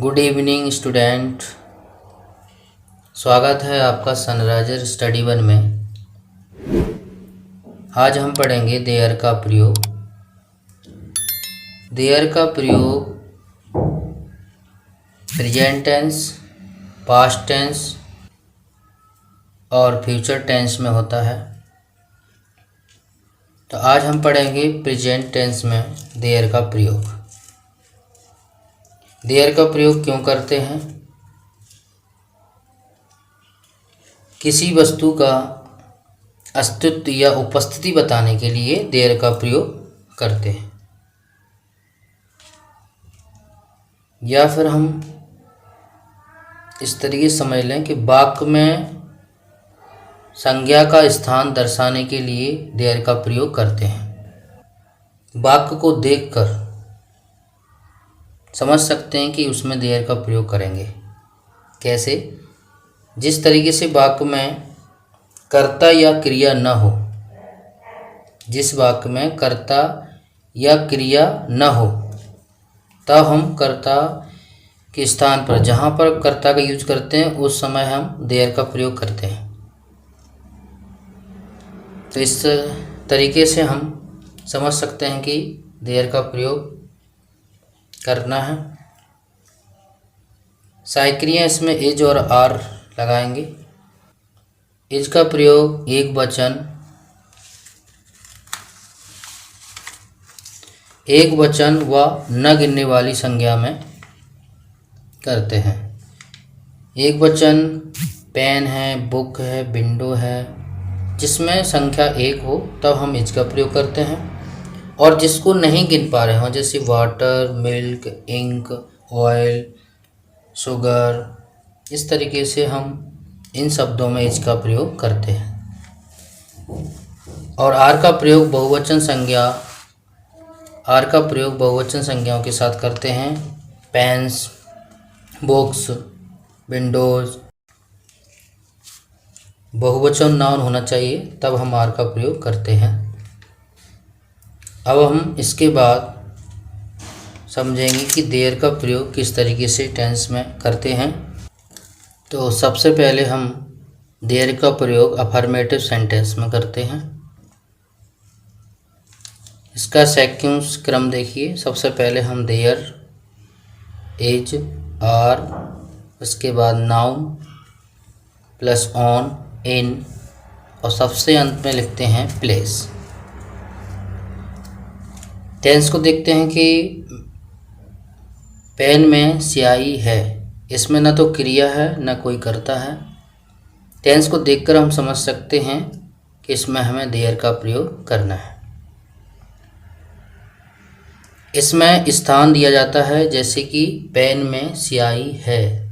Good evening student. स्वागत है आपका सनराइजर स्टडी वन में। आज हम पढ़ेंगे देयर का प्रयोग। देयर का प्रयोग प्रेजेंट टेंस, पास्ट टेंस और फ्यूचर टेंस में होता है। तो आज हम पढ़ेंगे प्रेजेंट टेंस में देयर का प्रयोग। देयर का प्रयोग क्यों करते हैं? किसी वस्तु का अस्तित्व या उपस्थिति बताने के लिए देयर का प्रयोग करते हैं। या फिर हम इस तरीके से समझ लें कि वाक्य में संज्ञा का स्थान दर्शाने के लिए देयर का प्रयोग करते हैं। वाक्य को देखकर समझ सकते हैं कि उसमें देयर का प्रयोग करेंगे। कैसे? जिस तरीके से वाक्य में कर्ता या क्रिया न हो, जिस वाक्य में कर्ता या क्रिया न हो, तब हम कर्ता के स्थान पर जहाँ पर कर्ता का यूज करते हैं उस समय हम देयर का प्रयोग करते हैं। तो इस तरीके से हम समझ सकते हैं कि देयर का प्रयोग करना है। साइक्रियाँ इसमें इज और आर लगाएंगे। इज का प्रयोग एक वचन व न गिनने वाली संज्ञा में करते हैं। एक वचन पेन है, बुक है, विंडो है, जिसमें संख्या एक हो तब हम इज का प्रयोग करते हैं। और जिसको नहीं गिन पा रहे हों, जैसे water, milk, ink, oil, sugar, इस तरीके से हम इन शब्दों में इज का प्रयोग करते हैं। और आर का प्रयोग बहुवचन संज्ञाओं के साथ करते हैं। पेन्स, बुक्स, विंडोज, बहुवचन नाउन होना चाहिए तब हम आर का प्रयोग करते हैं। अब हम इसके बाद समझेंगे कि देयर का प्रयोग किस तरीके से टेंस में करते हैं। तो सबसे पहले हम देयर का प्रयोग अफर्मेटिव सेंटेंस में करते हैं। इसका सीक्वेंस क्रम देखिए। सबसे पहले हम देयर, इज, आर, उसके बाद नाउन प्लस ऑन, इन और सबसे अंत में लिखते हैं प्लेस। टेंस को देखते हैं कि पेन में स्याही है, इसमें न तो क्रिया है न कोई कर्ता है। टेंस को देखकर हम समझ सकते हैं कि इसमें हमें देयर का प्रयोग करना है। इसमें स्थान दिया जाता है, जैसे कि पेन में स्याही है।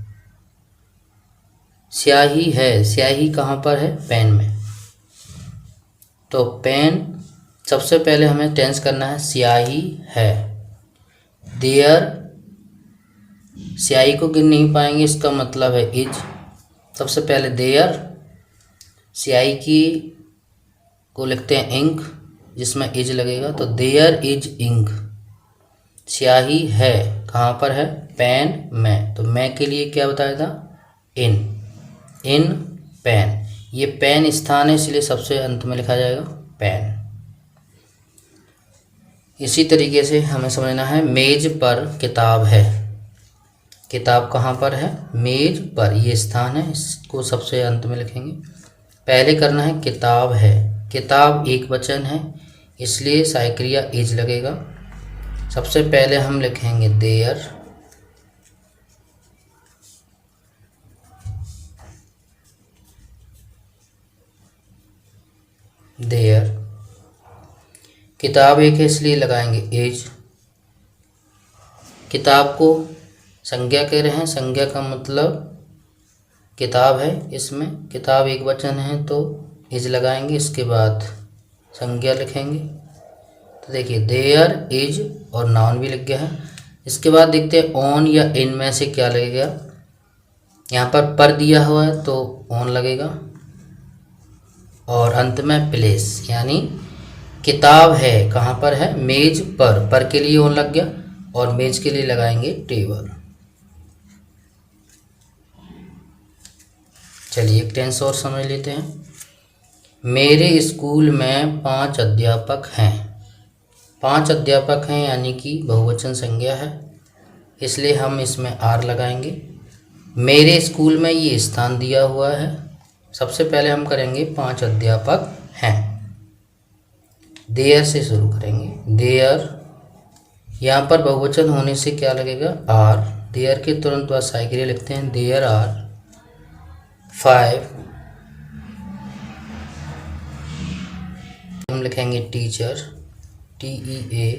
स्याही है, स्याही कहाँ पर है? पेन में। तो पेन, सबसे पहले हमें टेंस करना है स्याही है। देयर, स्याही को गिन नहीं पाएंगे, इसका मतलब है इज। सबसे पहले देयर, स्याही की को लिखते हैं इंक, जिसमें इज लगेगा, तो देयर इज इंक। स्याही है कहाँ पर है? पेन में। तो मैं के लिए क्या बताया था? इन पेन। ये पेन स्थान है, इसलिए सबसे अंत में लिखा जाएगा पेन। इसी तरीके से हमें समझना है मेज पर किताब है। किताब कहाँ पर है? मेज पर, ये स्थान है, इसको सबसे अंत में लिखेंगे। पहले करना है किताब है। किताब एक वचन है, इसलिए साइक्रिया इज लगेगा। सबसे पहले हम लिखेंगे देयर, देयर। किताब एक है इसलिए लगाएंगे इज। किताब को संज्ञा कह रहे हैं, संज्ञा का मतलब किताब है, इसमें किताब एक वचन है तो इज लगाएंगे। इसके बाद संज्ञा लिखेंगे। तो देखिए देयर, इज और नाउन भी लिख गया है। इसके बाद देखते हैं ऑन या इन में से क्या लगेगा। यहाँ पर दिया हुआ है तो ऑन लगेगा। और अंत में प्लेस, यानी किताब है कहाँ पर है? मेज पर के लिए ऑन लग गया और मेज के लिए लगाएंगे टेबल। चलिए एक टेंस और समझ लेते हैं। मेरे स्कूल में 5 अध्यापक हैं। 5 अध्यापक हैं यानी कि बहुवचन संज्ञा है, इसलिए हम इसमें आर लगाएंगे। मेरे स्कूल में ये स्थान दिया हुआ है। सबसे पहले हम करेंगे 5 अध्यापक हैं। देयर से शुरू करेंगे। देयर, यहाँ पर बहुवचन होने से क्या लगेगा? आर। देयर के तुरंत बाद साइकिल लिखते हैं। देयर आर 5, हम लिखेंगे teacher, TEACHER।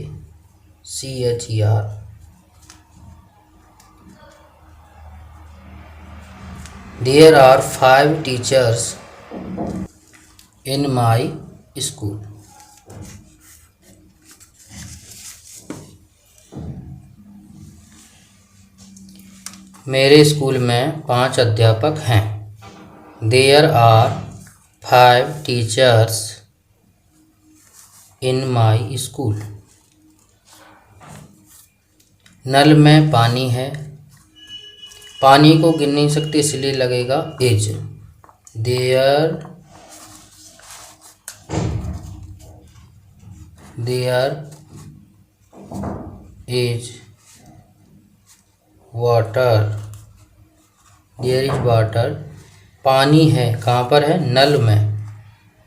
There are 5 teachers in my school. मेरे स्कूल में 5 अध्यापक हैं। There are 5 teachers in my school. नल में पानी है। पानी को गिन नहीं सकते इसलिए लगेगा is. There is water. There is water, पानी है। कहाँ पर है? नल में।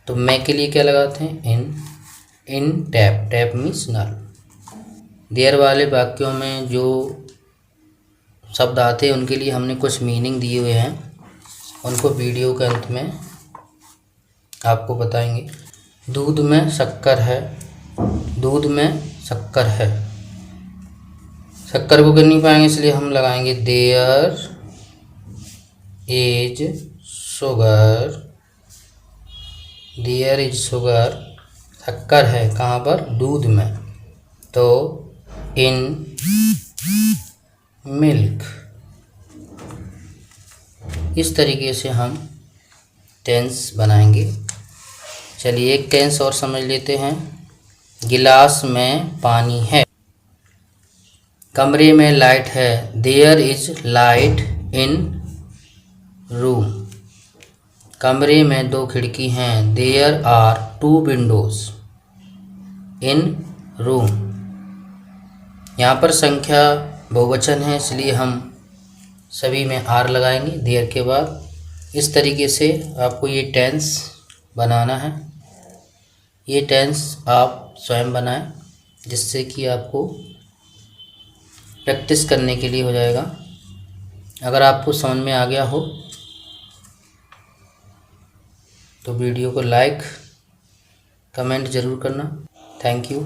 तो मैं के लिए क्या लगाते हैं? In tap. टैप मीन्स नल। देयर वाले वाक्यों में जो शब्द आते हैं उनके लिए हमने कुछ मीनिंग दिए हुए हैं, उनको वीडियो के अंत में आपको बताएंगे। दूध में शक्कर है। दूध में शक्कर है, शक्कर को गिन नहीं पाएंगे इसलिए हम लगाएंगे there is sugar. There is sugar, शक्कर है कहाँ पर? दूध में। तो इन मिल्क। इस तरीके से हम टेंस बनाएंगे। चलिए एक टेंस और समझ लेते हैं। गिलास में पानी है। कमरे में लाइट है। There is light in room. कमरे में 2 खिड़की हैं। There are 2 windows in room. यहाँ पर संख्या बहुवचन है इसलिए हम सभी में आर लगाएंगे देयर के बाद। इस तरीके से आपको ये टेंस बनाना है। ये टेंस आप स्वयं बनाएं जिससे कि आपको प्रैक्टिस करने के लिए हो जाएगा। अगर आपको समझ में आ गया हो तो वीडियो को लाइक कमेंट ज़रूर करना। Thank you.